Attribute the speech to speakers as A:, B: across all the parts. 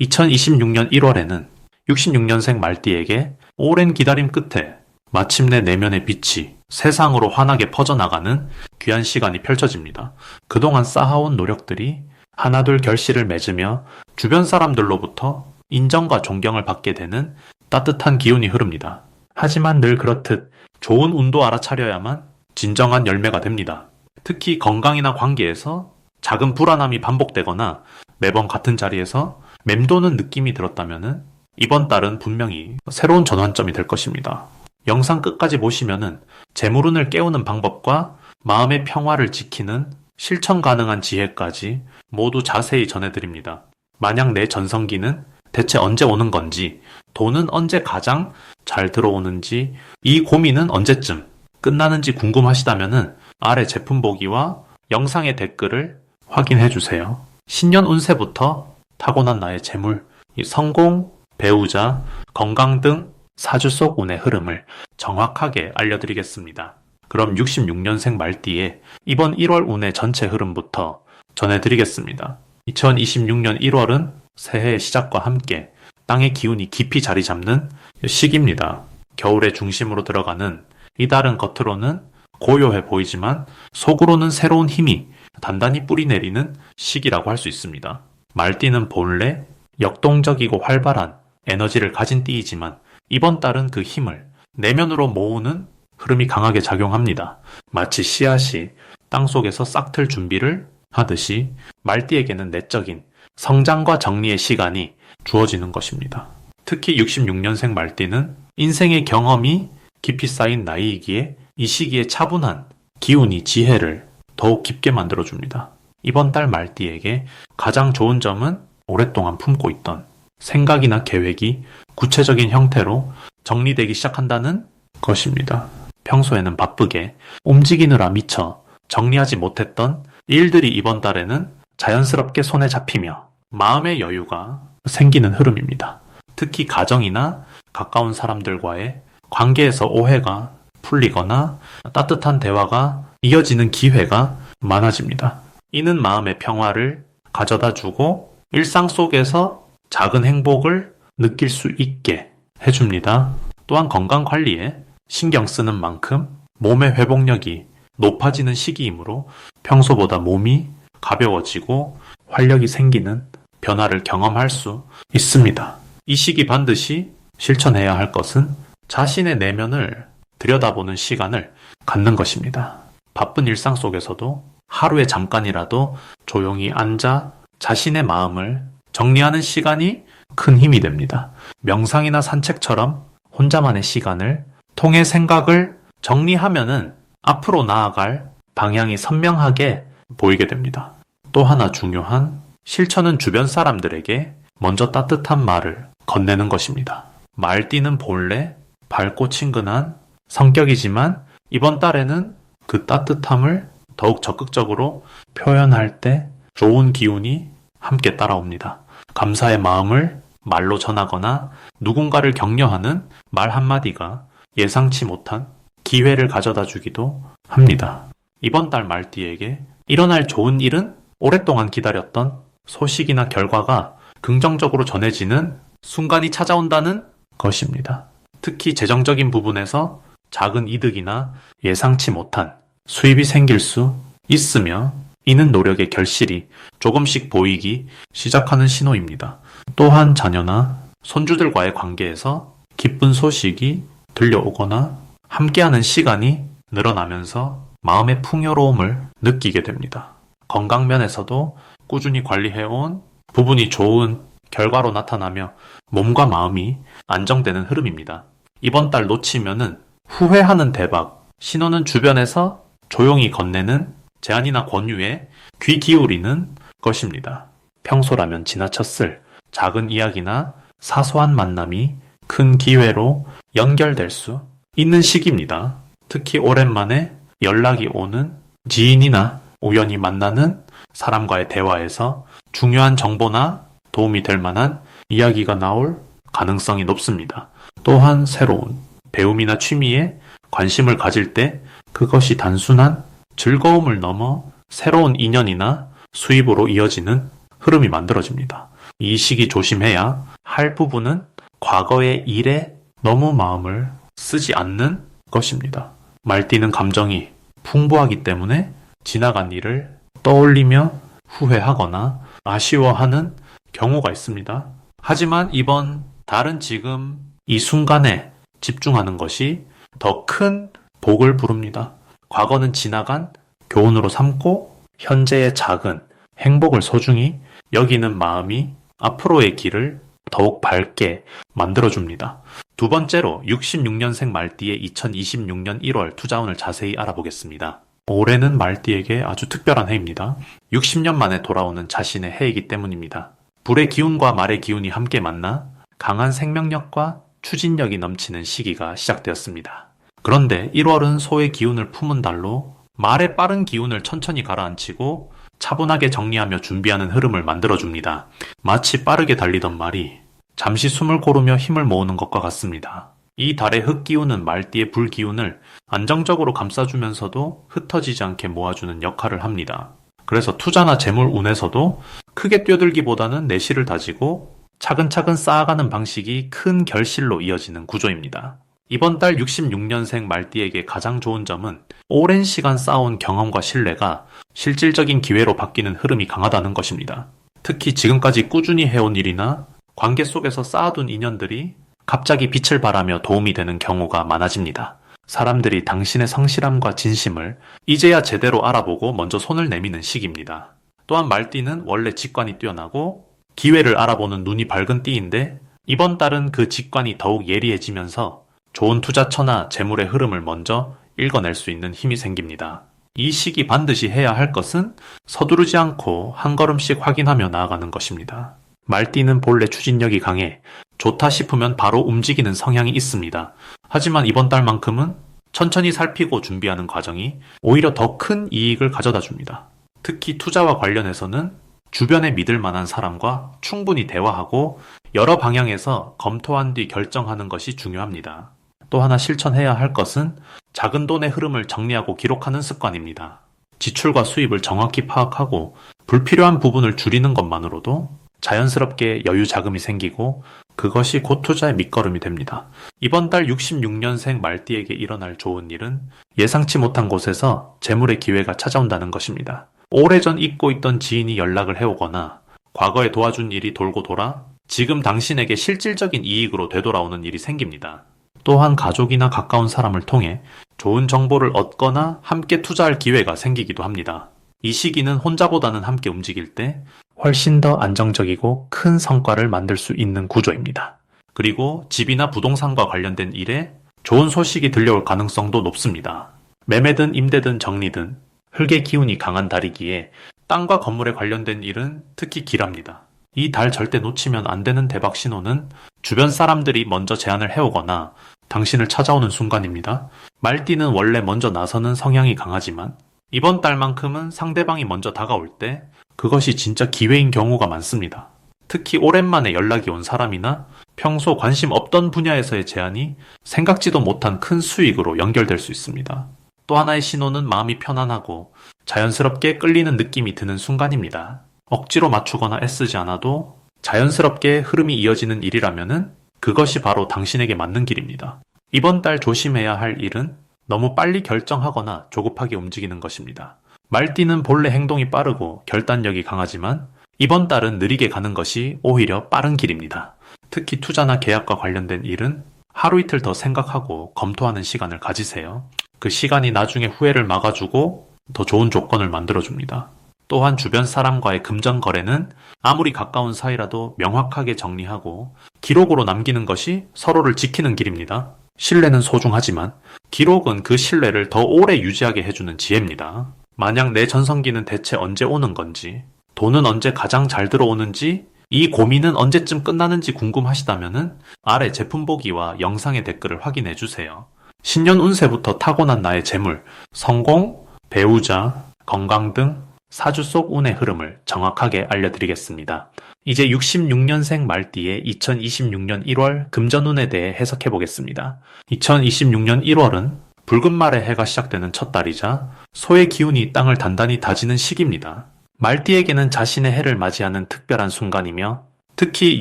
A: 2026년 1월에는 66년생 말띠에게 오랜 기다림 끝에 마침내 내면의 빛이 세상으로 환하게 퍼져나가는 귀한 시간이 펼쳐집니다. 그동안 쌓아온 노력들이 하나둘 결실을 맺으며 주변 사람들로부터 인정과 존경을 받게 되는 따뜻한 기운이 흐릅니다. 하지만 늘 그렇듯 좋은 운도 알아차려야만 진정한 열매가 됩니다. 특히 건강이나 관계에서 작은 불안함이 반복되거나 매번 같은 자리에서 맴도는 느낌이 들었다면 이번 달은 분명히 새로운 전환점이 될 것입니다. 영상 끝까지 보시면은 재물운을 깨우는 방법과 마음의 평화를 지키는 실천 가능한 지혜까지 모두 자세히 전해드립니다. 만약 내 전성기는 대체 언제 오는 건지, 돈은 언제 가장 잘 들어오는지, 이 고민은 언제쯤 끝나는지 궁금하시다면은 아래 제품 보기와 영상의 댓글을 확인해 주세요. 신년 운세부터 타고난 나의 재물, 성공, 배우자, 건강 등 사주 속 운의 흐름을 정확하게 알려드리겠습니다. 그럼 66년생 말띠의 이번 1월 운의 전체 흐름부터 전해드리겠습니다. 2026년 1월은 새해의 시작과 함께 땅의 기운이 깊이 자리 잡는 시기입니다. 겨울의 중심으로 들어가는 이 달은 겉으로는 고요해 보이지만 속으로는 새로운 힘이 단단히 뿌리내리는 시기라고 할 수 있습니다. 말띠는 본래 역동적이고 활발한 에너지를 가진 띠이지만 이번 달은 그 힘을 내면으로 모으는 흐름이 강하게 작용합니다. 마치 씨앗이 땅속에서 싹틀 준비를 하듯이 말띠에게는 내적인 성장과 정리의 시간이 주어지는 것입니다. 특히 66년생 말띠는 인생의 경험이 깊이 쌓인 나이이기에 이 시기에 차분한 기운이 지혜를 더욱 깊게 만들어줍니다. 이번 달 말띠에게 가장 좋은 점은 오랫동안 품고 있던 생각이나 계획이 구체적인 형태로 정리되기 시작한다는 것입니다. 평소에는 바쁘게 움직이느라 미처 정리하지 못했던 일들이 이번 달에는 자연스럽게 손에 잡히며 마음의 여유가 생기는 흐름입니다. 특히 가정이나 가까운 사람들과의 관계에서 오해가 풀리거나 따뜻한 대화가 이어지는 기회가 많아집니다. 이는 마음의 평화를 가져다 주고 일상 속에서 작은 행복을 느낄 수 있게 해줍니다. 또한 건강 관리에 신경 쓰는 만큼 몸의 회복력이 높아지는 시기이므로 평소보다 몸이 가벼워지고 활력이 생기는 변화를 경험할 수 있습니다. 이 시기 반드시 실천해야 할 것은 자신의 내면을 들여다보는 시간을 갖는 것입니다. 바쁜 일상 속에서도 하루에 잠깐이라도 조용히 앉아 자신의 마음을 정리하는 시간이 큰 힘이 됩니다. 명상이나 산책처럼 혼자만의 시간을 통해 생각을 정리하면은 앞으로 나아갈 방향이 선명하게 보이게 됩니다. 또 하나 중요한 실천은 주변 사람들에게 먼저 따뜻한 말을 건네는 것입니다. 말띠는 본래 밝고 친근한 성격이지만 이번 달에는 그 따뜻함을 더욱 적극적으로 표현할 때 좋은 기운이 함께 따라옵니다. 감사의 마음을 말로 전하거나 누군가를 격려하는 말 한마디가 예상치 못한 기회를 가져다 주기도 합니다. 이번 달 말띠에게 일어날 좋은 일은 오랫동안 기다렸던 소식이나 결과가 긍정적으로 전해지는 순간이 찾아온다는 것입니다. 특히 재정적인 부분에서 작은 이득이나 예상치 못한 수입이 생길 수 있으며 이는 노력의 결실이 조금씩 보이기 시작하는 신호입니다. 또한 자녀나 손주들과의 관계에서 기쁜 소식이 들려오거나 함께하는 시간이 늘어나면서 마음의 풍요로움을 느끼게 됩니다. 건강면에서도 꾸준히 관리해온 부분이 좋은 결과로 나타나며 몸과 마음이 안정되는 흐름입니다. 이번 달 놓치면은 후회하는 대박, 신호는 주변에서 조용히 건네는 제안이나 권유에 귀 기울이는 것입니다. 평소라면 지나쳤을 작은 이야기나 사소한 만남이 큰 기회로 연결될 수 있는 시기입니다. 특히 오랜만에 연락이 오는 지인이나 우연히 만나는 사람과의 대화에서 중요한 정보나 도움이 될 만한 이야기가 나올 가능성이 높습니다. 또한 새로운 배움이나 취미에 관심을 가질 때 그것이 단순한 즐거움을 넘어 새로운 인연이나 수입으로 이어지는 흐름이 만들어집니다. 이 시기 조심해야 할 부분은 과거의 일에 너무 마음을 쓰지 않는 것입니다. 말띠는 감정이 풍부하기 때문에 지나간 일을 떠올리며 후회하거나 아쉬워하는 경우가 있습니다. 하지만 이번 달은 지금 이 순간에 집중하는 것이 더 큰 복을 부릅니다. 과거는 지나간 교훈으로 삼고 현재의 작은 행복을 소중히 여기는 마음이 앞으로의 길을 더욱 밝게 만들어줍니다. 두 번째로 66년생 말띠의 2026년 1월 투자운을 자세히 알아보겠습니다. 올해는 말띠에게 아주 특별한 해입니다. 60년 만에 돌아오는 자신의 해이기 때문입니다. 불의 기운과 말의 기운이 함께 만나 강한 생명력과 추진력이 넘치는 시기가 시작되었습니다. 그런데 1월은 소의 기운을 품은 달로 말의 빠른 기운을 천천히 가라앉히고 차분하게 정리하며 준비하는 흐름을 만들어줍니다. 마치 빠르게 달리던 말이 잠시 숨을 고르며 힘을 모으는 것과 같습니다. 이 달의 흙기운은 말띠의 불기운을 안정적으로 감싸주면서도 흩어지지 않게 모아주는 역할을 합니다. 그래서 투자나 재물 운에서도 크게 뛰어들기보다는 내실을 다지고 차근차근 쌓아가는 방식이 큰 결실로 이어지는 구조입니다. 이번 달 66년생 말띠에게 가장 좋은 점은 오랜 시간 쌓아온 경험과 신뢰가 실질적인 기회로 바뀌는 흐름이 강하다는 것입니다. 특히 지금까지 꾸준히 해온 일이나 관계 속에서 쌓아둔 인연들이 갑자기 빛을 발하며 도움이 되는 경우가 많아집니다. 사람들이 당신의 성실함과 진심을 이제야 제대로 알아보고 먼저 손을 내미는 시기입니다. 또한 말띠는 원래 직관이 뛰어나고 기회를 알아보는 눈이 밝은 띠인데 이번 달은 그 직관이 더욱 예리해지면서 좋은 투자처나 재물의 흐름을 먼저 읽어낼 수 있는 힘이 생깁니다. 이 시기 반드시 해야 할 것은 서두르지 않고 한 걸음씩 확인하며 나아가는 것입니다. 말띠는 본래 추진력이 강해 좋다 싶으면 바로 움직이는 성향이 있습니다. 하지만 이번 달만큼은 천천히 살피고 준비하는 과정이 오히려 더 큰 이익을 가져다 줍니다. 특히 투자와 관련해서는 주변에 믿을 만한 사람과 충분히 대화하고 여러 방향에서 검토한 뒤 결정하는 것이 중요합니다. 또 하나 실천해야 할 것은 작은 돈의 흐름을 정리하고 기록하는 습관입니다. 지출과 수입을 정확히 파악하고 불필요한 부분을 줄이는 것만으로도 자연스럽게 여유 자금이 생기고 그것이 곧 투자의 밑거름이 됩니다. 이번 달 66년생 말띠에게 일어날 좋은 일은 예상치 못한 곳에서 재물의 기회가 찾아온다는 것입니다. 오래전 잊고 있던 지인이 연락을 해오거나 과거에 도와준 일이 돌고 돌아 지금 당신에게 실질적인 이익으로 되돌아오는 일이 생깁니다. 또한 가족이나 가까운 사람을 통해 좋은 정보를 얻거나 함께 투자할 기회가 생기기도 합니다. 이 시기는 혼자보다는 함께 움직일 때 훨씬 더 안정적이고 큰 성과를 만들 수 있는 구조입니다. 그리고 집이나 부동산과 관련된 일에 좋은 소식이 들려올 가능성도 높습니다. 매매든 임대든 정리든 흙의 기운이 강한 달이기에 땅과 건물에 관련된 일은 특히 길합니다. 이 달 절대 놓치면 안 되는 대박 신호는 주변 사람들이 먼저 제안을 해오거나 당신을 찾아오는 순간입니다. 말띠는 원래 먼저 나서는 성향이 강하지만 이번 달만큼은 상대방이 먼저 다가올 때 그것이 진짜 기회인 경우가 많습니다. 특히 오랜만에 연락이 온 사람이나 평소 관심 없던 분야에서의 제안이 생각지도 못한 큰 수익으로 연결될 수 있습니다. 또 하나의 신호는 마음이 편안하고 자연스럽게 끌리는 느낌이 드는 순간입니다. 억지로 맞추거나 애쓰지 않아도 자연스럽게 흐름이 이어지는 일이라면은 그것이 바로 당신에게 맞는 길입니다. 이번 달 조심해야 할 일은 너무 빨리 결정하거나 조급하게 움직이는 것입니다. 말띠는 본래 행동이 빠르고 결단력이 강하지만 이번 달은 느리게 가는 것이 오히려 빠른 길입니다. 특히 투자나 계약과 관련된 일은 하루 이틀 더 생각하고 검토하는 시간을 가지세요. 그 시간이 나중에 후회를 막아주고 더 좋은 조건을 만들어줍니다. 또한 주변 사람과의 금전 거래는 아무리 가까운 사이라도 명확하게 정리하고 기록으로 남기는 것이 서로를 지키는 길입니다. 신뢰는 소중하지만 기록은 그 신뢰를 더 오래 유지하게 해주는 지혜입니다. 만약 내 전성기는 대체 언제 오는 건지, 돈은 언제 가장 잘 들어오는지, 이 고민은 언제쯤 끝나는지 궁금하시다면 아래 제품 보기와 영상의 댓글을 확인해 주세요. 신년 운세부터 타고난 나의 재물, 성공, 배우자, 건강 등 사주 속 운의 흐름을 정확하게 알려드리겠습니다. 이제 66년생 말띠의 2026년 1월 금전운에 대해 해석해 보겠습니다. 2026년 1월은 붉은 말의 해가 시작되는 첫 달이자 소의 기운이 땅을 단단히 다지는 시기입니다. 말띠에게는 자신의 해를 맞이하는 특별한 순간이며 특히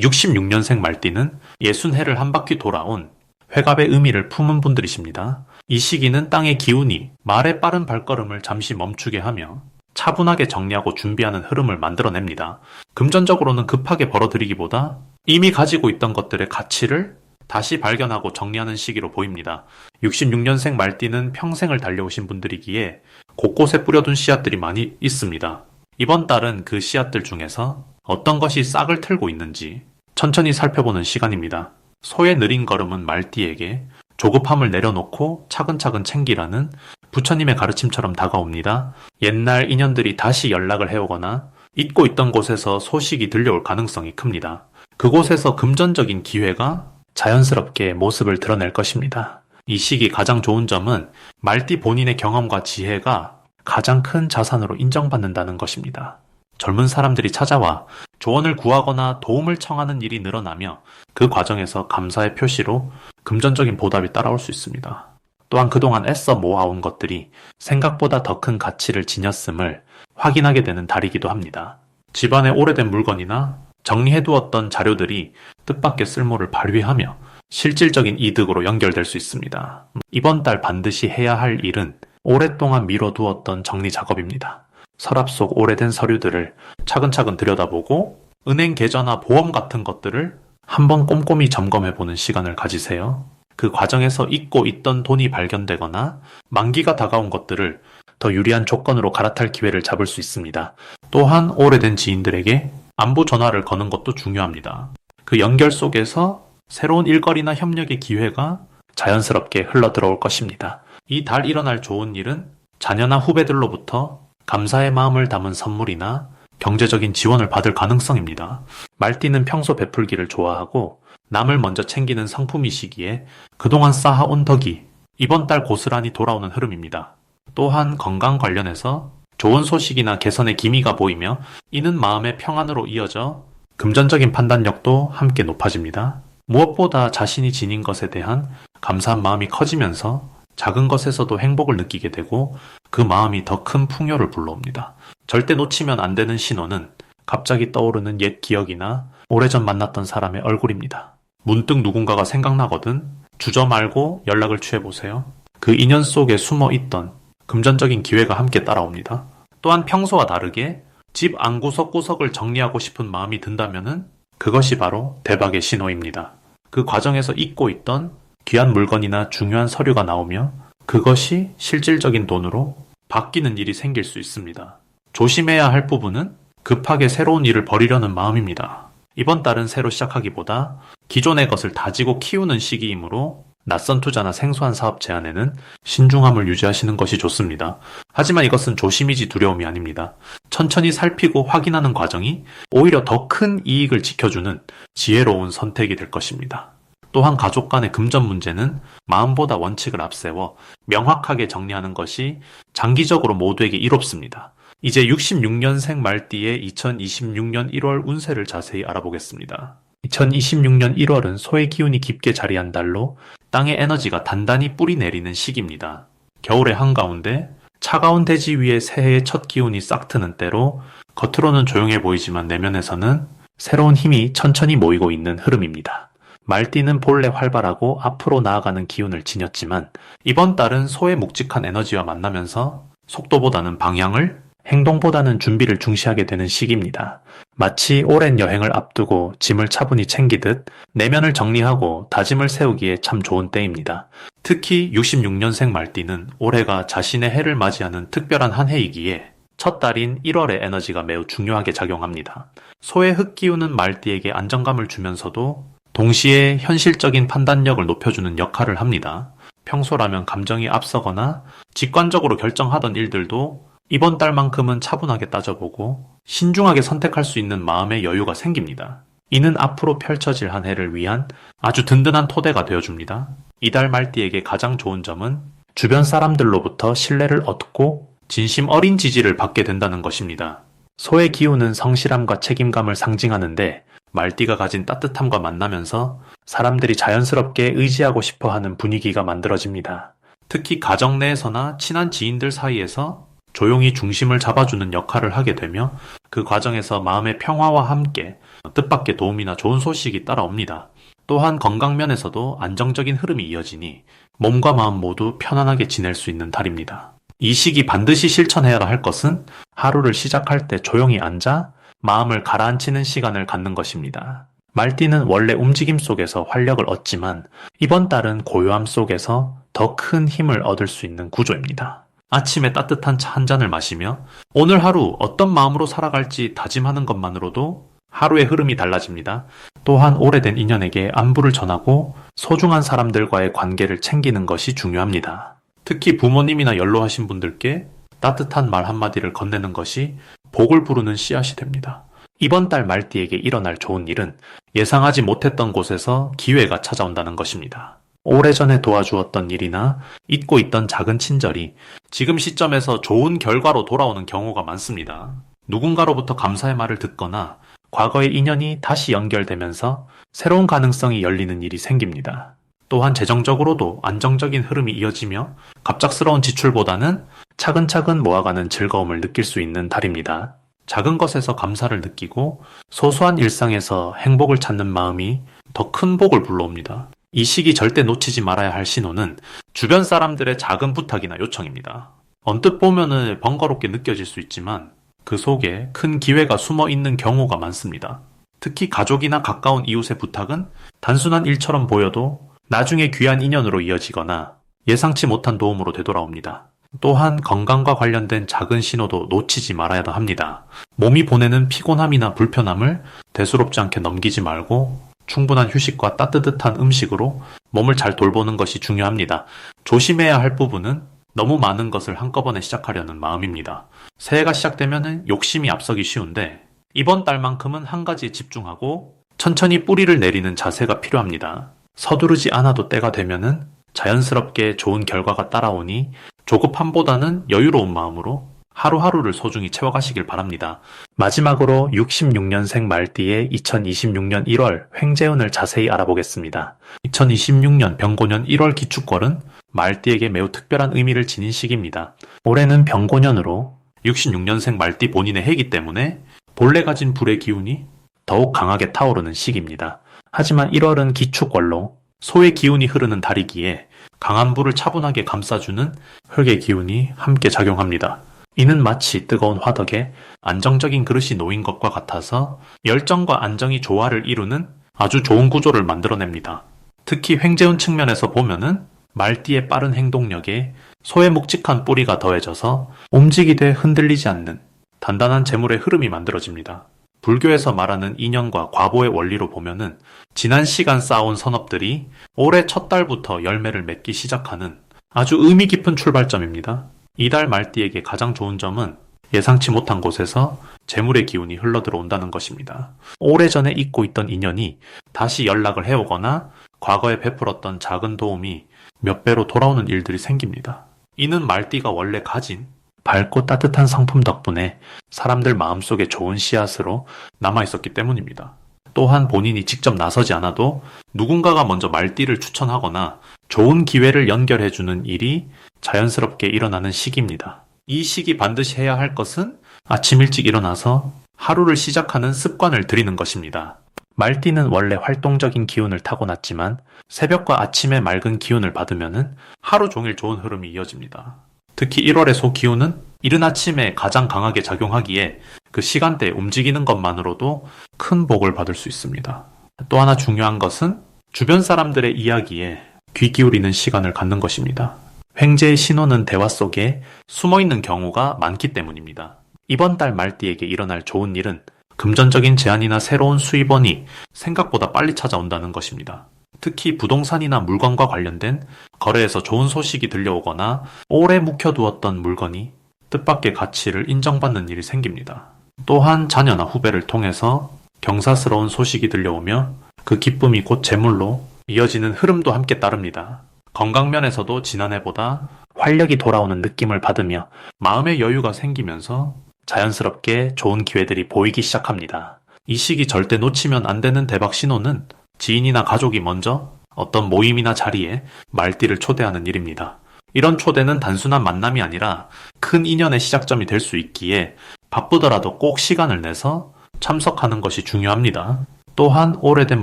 A: 66년생 말띠는 60해를 한 바퀴 돌아온 회갑의 의미를 품은 분들이십니다. 이 시기는 땅의 기운이 말의 빠른 발걸음을 잠시 멈추게 하며 차분하게 정리하고 준비하는 흐름을 만들어냅니다. 금전적으로는 급하게 벌어들이기보다 이미 가지고 있던 것들의 가치를 다시 발견하고 정리하는 시기로 보입니다. 66년생 말띠는 평생을 달려오신 분들이기에 곳곳에 뿌려둔 씨앗들이 많이 있습니다. 이번 달은 그 씨앗들 중에서 어떤 것이 싹을 틀고 있는지 천천히 살펴보는 시간입니다. 소의 느린 걸음은 말띠에게 조급함을 내려놓고 차근차근 챙기라는 부처님의 가르침처럼 다가옵니다. 옛날 인연들이 다시 연락을 해오거나 잊고 있던 곳에서 소식이 들려올 가능성이 큽니다. 그곳에서 금전적인 기회가 자연스럽게 모습을 드러낼 것입니다. 이 시기 가장 좋은 점은 말띠 본인의 경험과 지혜가 가장 큰 자산으로 인정받는다는 것입니다. 젊은 사람들이 찾아와 조언을 구하거나 도움을 청하는 일이 늘어나며 그 과정에서 감사의 표시로 금전적인 보답이 따라올 수 있습니다. 또한 그동안 애써 모아온 것들이 생각보다 더 큰 가치를 지녔음을 확인하게 되는 달이기도 합니다. 집안에 오래된 물건이나 정리해두었던 자료들이 뜻밖의 쓸모를 발휘하며 실질적인 이득으로 연결될 수 있습니다. 이번 달 반드시 해야 할 일은 오랫동안 미뤄두었던 정리 작업입니다. 서랍 속 오래된 서류들을 차근차근 들여다보고 은행 계좌나 보험 같은 것들을 한번 꼼꼼히 점검해보는 시간을 가지세요. 그 과정에서 잊고 있던 돈이 발견되거나 만기가 다가온 것들을 더 유리한 조건으로 갈아탈 기회를 잡을 수 있습니다. 또한 오래된 지인들에게 안부 전화를 거는 것도 중요합니다. 그 연결 속에서 새로운 일거리나 협력의 기회가 자연스럽게 흘러들어올 것입니다. 이 달 일어날 좋은 일은 자녀나 후배들로부터 감사의 마음을 담은 선물이나 경제적인 지원을 받을 가능성입니다. 말띠는 평소 베풀기를 좋아하고 남을 먼저 챙기는 성품이시기에 그동안 쌓아온 덕이 이번 달 고스란히 돌아오는 흐름입니다. 또한 건강 관련해서 좋은 소식이나 개선의 기미가 보이며 이는 마음의 평안으로 이어져 금전적인 판단력도 함께 높아집니다. 무엇보다 자신이 지닌 것에 대한 감사한 마음이 커지면서 작은 것에서도 행복을 느끼게 되고 그 마음이 더 큰 풍요를 불러옵니다. 절대 놓치면 안 되는 신호는 갑자기 떠오르는 옛 기억이나 오래전 만났던 사람의 얼굴입니다. 문득 누군가가 생각나거든 주저 말고 연락을 취해보세요. 그 인연 속에 숨어 있던 금전적인 기회가 함께 따라옵니다. 또한 평소와 다르게 집 안 구석구석을 정리하고 싶은 마음이 든다면은 그것이 바로 대박의 신호입니다. 그 과정에서 잊고 있던 귀한 물건이나 중요한 서류가 나오며 그것이 실질적인 돈으로 바뀌는 일이 생길 수 있습니다. 조심해야 할 부분은 급하게 새로운 일을 벌이려는 마음입니다. 이번 달은 새로 시작하기보다 기존의 것을 다지고 키우는 시기이므로 낯선 투자나 생소한 사업 제안에는 신중함을 유지하시는 것이 좋습니다. 하지만 이것은 조심이지 두려움이 아닙니다. 천천히 살피고 확인하는 과정이 오히려 더 큰 이익을 지켜주는 지혜로운 선택이 될 것입니다. 또한 가족 간의 금전 문제는 마음보다 원칙을 앞세워 명확하게 정리하는 것이 장기적으로 모두에게 이롭습니다. 이제 66년생 말띠의 2026년 1월 운세를 자세히 알아보겠습니다. 2026년 1월은 소의 기운이 깊게 자리한 달로 땅의 에너지가 단단히 뿌리 내리는 시기입니다. 겨울의 한가운데 차가운 대지 위에 새해의 첫 기운이 싹트는 때로 겉으로는 조용해 보이지만 내면에서는 새로운 힘이 천천히 모이고 있는 흐름입니다. 말띠는 본래 활발하고 앞으로 나아가는 기운을 지녔지만 이번 달은 소의 묵직한 에너지와 만나면서 속도보다는 방향을, 행동보다는 준비를 중시하게 되는 시기입니다. 마치 오랜 여행을 앞두고 짐을 차분히 챙기듯 내면을 정리하고 다짐을 세우기에 참 좋은 때입니다. 특히 66년생 말띠는 올해가 자신의 해를 맞이하는 특별한 한 해이기에 첫 달인 1월의 에너지가 매우 중요하게 작용합니다. 소의 흙기운은 말띠에게 안정감을 주면서도 동시에 현실적인 판단력을 높여주는 역할을 합니다. 평소라면 감정이 앞서거나 직관적으로 결정하던 일들도 이번 달만큼은 차분하게 따져보고 신중하게 선택할 수 있는 마음의 여유가 생깁니다. 이는 앞으로 펼쳐질 한 해를 위한 아주 든든한 토대가 되어줍니다. 이달 말띠에게 가장 좋은 점은 주변 사람들로부터 신뢰를 얻고 진심 어린 지지를 받게 된다는 것입니다. 소의 기운은 성실함과 책임감을 상징하는데 말띠가 가진 따뜻함과 만나면서 사람들이 자연스럽게 의지하고 싶어하는 분위기가 만들어집니다. 특히 가정 내에서나 친한 지인들 사이에서 조용히 중심을 잡아주는 역할을 하게 되며 그 과정에서 마음의 평화와 함께 뜻밖의 도움이나 좋은 소식이 따라옵니다. 또한 건강면에서도 안정적인 흐름이 이어지니 몸과 마음 모두 편안하게 지낼 수 있는 달입니다. 이 시기 반드시 실천해야 할 것은 하루를 시작할 때 조용히 앉아 마음을 가라앉히는 시간을 갖는 것입니다. 말띠는 원래 움직임 속에서 활력을 얻지만 이번 달은 고요함 속에서 더 큰 힘을 얻을 수 있는 구조입니다. 아침에 따뜻한 차 한 잔을 마시며 오늘 하루 어떤 마음으로 살아갈지 다짐하는 것만으로도 하루의 흐름이 달라집니다. 또한 오래된 인연에게 안부를 전하고 소중한 사람들과의 관계를 챙기는 것이 중요합니다. 특히 부모님이나 연로하신 분들께 따뜻한 말 한마디를 건네는 것이 복을 부르는 씨앗이 됩니다. 이번 달 말띠에게 일어날 좋은 일은 예상하지 못했던 곳에서 기회가 찾아온다는 것입니다. 오래전에 도와주었던 일이나 잊고 있던 작은 친절이 지금 시점에서 좋은 결과로 돌아오는 경우가 많습니다. 누군가로부터 감사의 말을 듣거나 과거의 인연이 다시 연결되면서 새로운 가능성이 열리는 일이 생깁니다. 또한 재정적으로도 안정적인 흐름이 이어지며 갑작스러운 지출보다는 차근차근 모아가는 즐거움을 느낄 수 있는 달입니다. 작은 것에서 감사를 느끼고 소소한 일상에서 행복을 찾는 마음이 더 큰 복을 불러옵니다. 이 시기 절대 놓치지 말아야 할 신호는 주변 사람들의 작은 부탁이나 요청입니다. 언뜻 보면은 번거롭게 느껴질 수 있지만 그 속에 큰 기회가 숨어 있는 경우가 많습니다. 특히 가족이나 가까운 이웃의 부탁은 단순한 일처럼 보여도 나중에 귀한 인연으로 이어지거나 예상치 못한 도움으로 되돌아옵니다. 또한 건강과 관련된 작은 신호도 놓치지 말아야 합니다. 몸이 보내는 피곤함이나 불편함을 대수롭지 않게 넘기지 말고 충분한 휴식과 따뜻한 음식으로 몸을 잘 돌보는 것이 중요합니다. 조심해야 할 부분은 너무 많은 것을 한꺼번에 시작하려는 마음입니다. 새해가 시작되면 욕심이 앞서기 쉬운데 이번 달만큼은 한 가지에 집중하고 천천히 뿌리를 내리는 자세가 필요합니다. 서두르지 않아도 때가 되면은 자연스럽게 좋은 결과가 따라오니 조급함보다는 여유로운 마음으로 하루하루를 소중히 채워가시길 바랍니다. 마지막으로 66년생 말띠의 2026년 1월 횡재운을 자세히 알아보겠습니다. 2026년 병고년 1월 기축월은 말띠에게 매우 특별한 의미를 지닌 시기입니다. 올해는 병고년으로 66년생 말띠 본인의 해이기 때문에 본래 가진 불의 기운이 더욱 강하게 타오르는 시기입니다. 하지만 1월은 기축월로 소의 기운이 흐르는 달이기에 강한 불을 차분하게 감싸주는 흙의 기운이 함께 작용합니다. 이는 마치 뜨거운 화덕에 안정적인 그릇이 놓인 것과 같아서 열정과 안정이 조화를 이루는 아주 좋은 구조를 만들어냅니다. 특히 횡재운 측면에서 보면은 말띠의 빠른 행동력에 소의 묵직한 뿌리가 더해져서 움직이되 흔들리지 않는 단단한 재물의 흐름이 만들어집니다. 불교에서 말하는 인연과 과보의 원리로 보면은 지난 시간 쌓아온 선업들이 올해 첫 달부터 열매를 맺기 시작하는 아주 의미 깊은 출발점입니다. 이달 말띠에게 가장 좋은 점은 예상치 못한 곳에서 재물의 기운이 흘러들어온다는 것입니다. 오래전에 잊고 있던 인연이 다시 연락을 해오거나 과거에 베풀었던 작은 도움이 몇 배로 돌아오는 일들이 생깁니다. 이는 말띠가 원래 가진 밝고 따뜻한 성품 덕분에 사람들 마음속에 좋은 씨앗으로 남아있었기 때문입니다. 또한 본인이 직접 나서지 않아도 누군가가 먼저 말띠를 추천하거나 좋은 기회를 연결해주는 일이 자연스럽게 일어나는 시기입니다. 이 시기 반드시 해야 할 것은 아침 일찍 일어나서 하루를 시작하는 습관을 들이는 것입니다. 말띠는 원래 활동적인 기운을 타고났지만 새벽과 아침의 맑은 기운을 받으면 하루 종일 좋은 흐름이 이어집니다. 특히 1월의 소 기운은 이른 아침에 가장 강하게 작용하기에 그 시간대에 움직이는 것만으로도 큰 복을 받을 수 있습니다. 또 하나 중요한 것은 주변 사람들의 이야기에 귀 기울이는 시간을 갖는 것입니다. 횡재의 신호는 대화 속에 숨어있는 경우가 많기 때문입니다. 이번 달 말띠에게 일어날 좋은 일은 금전적인 제안이나 새로운 수입원이 생각보다 빨리 찾아온다는 것입니다. 특히 부동산이나 물건과 관련된 거래에서 좋은 소식이 들려오거나 오래 묵혀두었던 물건이 뜻밖의 가치를 인정받는 일이 생깁니다. 또한 자녀나 후배를 통해서 경사스러운 소식이 들려오며 그 기쁨이 곧 재물로 이어지는 흐름도 함께 따릅니다. 건강면에서도 지난해보다 활력이 돌아오는 느낌을 받으며 마음의 여유가 생기면서 자연스럽게 좋은 기회들이 보이기 시작합니다. 이 시기 절대 놓치면 안 되는 대박 신호는 지인이나 가족이 먼저 어떤 모임이나 자리에 말띠를 초대하는 일입니다. 이런 초대는 단순한 만남이 아니라 큰 인연의 시작점이 될 수 있기에 바쁘더라도 꼭 시간을 내서 참석하는 것이 중요합니다. 또한 오래된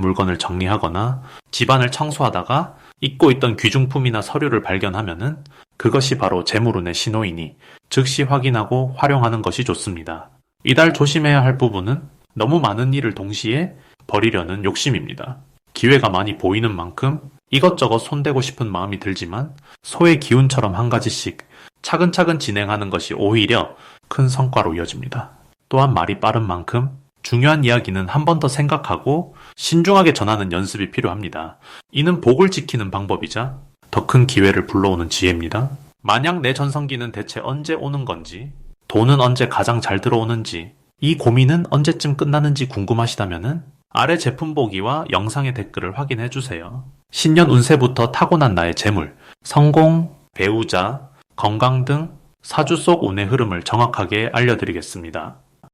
A: 물건을 정리하거나 집안을 청소하다가 잊고 있던 귀중품이나 서류를 발견하면은 그것이 바로 재물운의 신호이니 즉시 확인하고 활용하는 것이 좋습니다. 이달 조심해야 할 부분은 너무 많은 일을 동시에 버리려는 욕심입니다. 기회가 많이 보이는 만큼 이것저것 손대고 싶은 마음이 들지만 소의 기운처럼 한 가지씩 차근차근 진행하는 것이 오히려 큰 성과로 이어집니다. 또한 말이 빠른 만큼 중요한 이야기는 한 번 더 생각하고 신중하게 전하는 연습이 필요합니다. 이는 복을 지키는 방법이자 더 큰 기회를 불러오는 지혜입니다. 만약 내 전성기는 대체 언제 오는 건지, 돈은 언제 가장 잘 들어오는지, 이 고민은 언제쯤 끝나는지 궁금하시다면 아래 제품 보기와 영상의 댓글을 확인해 주세요. 신년 운세부터 타고난 나의 재물, 성공, 배우자, 건강 등 사주 속 운의 흐름을 정확하게 알려드리겠습니다.